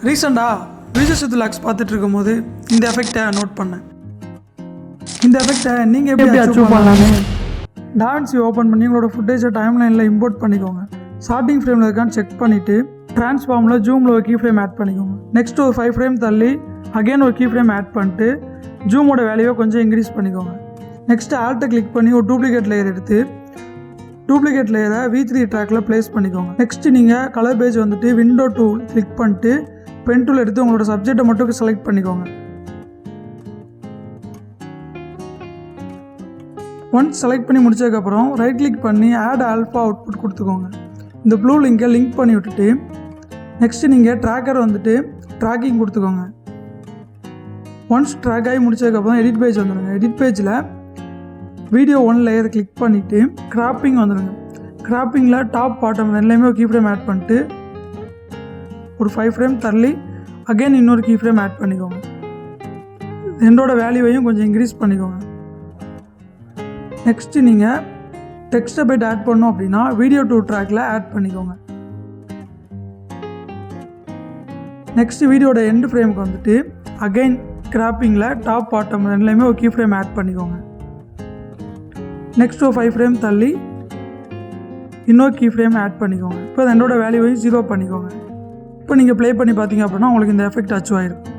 ரீசெண்டாக விஜய் சேது லாக்ஸ் பார்த்துட்டு இருக்கும்போது இந்த எஃபெக்டை நோட் பண்ணேன். இந்த எஃபெக்டை நீங்கள் எப்படி அச்சீவ் பண்ணலான்னு டாவின்சி ஓப்பன் பண்ணி உங்களோட ஃபுட்டேஜை டைம்லைனில் இம்போர்ட் பண்ணிக்கோங்க. ஸ்டார்டிங் ஃப்ரேமில் இருக்கான்னு செக் பண்ணிவிட்டு ட்ரான்ஸ்ஃபார்மில் ஜூமில் ஒரு கீ ஃப்ரேம் ஆட் பண்ணிக்கோங்க. நெக்ஸ்ட் ஒரு 5 ஃப்ரேம் தள்ளி அகெயின் ஒரு கீ ஃப்ரேம் ஆட் பண்ணிட்டு ஜூமோட வேல்யூவை கொஞ்சம் இன்க்ரீஸ் பண்ணிக்கோங்க. நெக்ஸ்ட்டு ஆல்ட்டை கிளிக் பண்ணி ஒரு டூப்ளிகேட் லேயர் எடுத்து டூப்ளிகேட் லேயரை V3 ட்ராக்கில் ப்ளேஸ் பண்ணிக்கோங்க. நெக்ஸ்ட்டு நீங்கள் கலர் பேஜ் வந்துட்டு விண்டோ டூல் கிளிக் பண்ணிட்டு பென் டூல் எடுத்து உங்களோட சப்ஜெக்டை மட்டும் செலக்ட் பண்ணிக்கோங்க. ஒன்ஸ் செலக்ட் பண்ணி முடிச்சதுக்கப்புறம் ரைட் கிளிக் பண்ணி ஆட் ஆல்ஃபா அவுட்புட் கொடுத்துக்கோங்க. இந்த ப்ளூ லிங்கை லிங்க் பண்ணி விட்டுட்டு நெக்ஸ்ட்டு நீங்கள் ட்ராக்கர் வந்துட்டு ட்ராக்கிங் கொடுத்துக்கோங்க. ஒன்ஸ் ட்ராக் ஆகி முடிச்சதுக்கப்புறம் எடிட் பேஜ் வந்துடுங்க. எடிட் பேஜில் வீடியோ 1 லேயர் கிளிக் பண்ணிவிட்டு கிராப்பிங் வந்துடுங்க. கிராப்பிங்கில் டாப் பாட்டம் ரெண்டுலேயுமே ஒரு கீ ஃப்ரேம் ஆட் பண்ணிட்டு ஒரு 5 ஃப்ரேம் தள்ளி அகெயின் இன்னொரு கீ ஃப்ரேம் ஆட் பண்ணிக்கோங்க. ரெண்டோட வேல்யூவையும் கொஞ்சம் இன்க்ரீஸ் பண்ணிக்கோங்க. நெக்ஸ்ட்டு நீங்கள் டெக்ஸ்ட்டை பைட் ஆட் பண்ணோம் அப்படின்னா வீடியோ 2 ட்ராக்கில் ஆட் பண்ணிக்கோங்க. நெக்ஸ்ட்டு வீடியோட எண்ட் ஃப்ரேமுக்கு வந்துட்டு அகெயின் கிராப்பிங்கில் டாப் பாட்டம் ரெண்டுலேயுமே ஒரு கீ ஃப்ரேம் ஆட் பண்ணிக்கோங்க. நெக்ஸ்ட் ஒரு 5 ஃப்ரேம் தள்ளி இன்னொரு கீ ஃப்ரேம் ஆட் பண்ணிக்கோங்க. இப்போ ரெண்டோட வேல்யூவையும் 0 பண்ணிக்கோங்க. இப்போ நீங்கள் ப்ளே பண்ணி பார்த்தீங்க அப்படின்னா உங்களுக்கு இந்த எஃபெக்ட் அச்சீவ் ஆகிருக்கும்.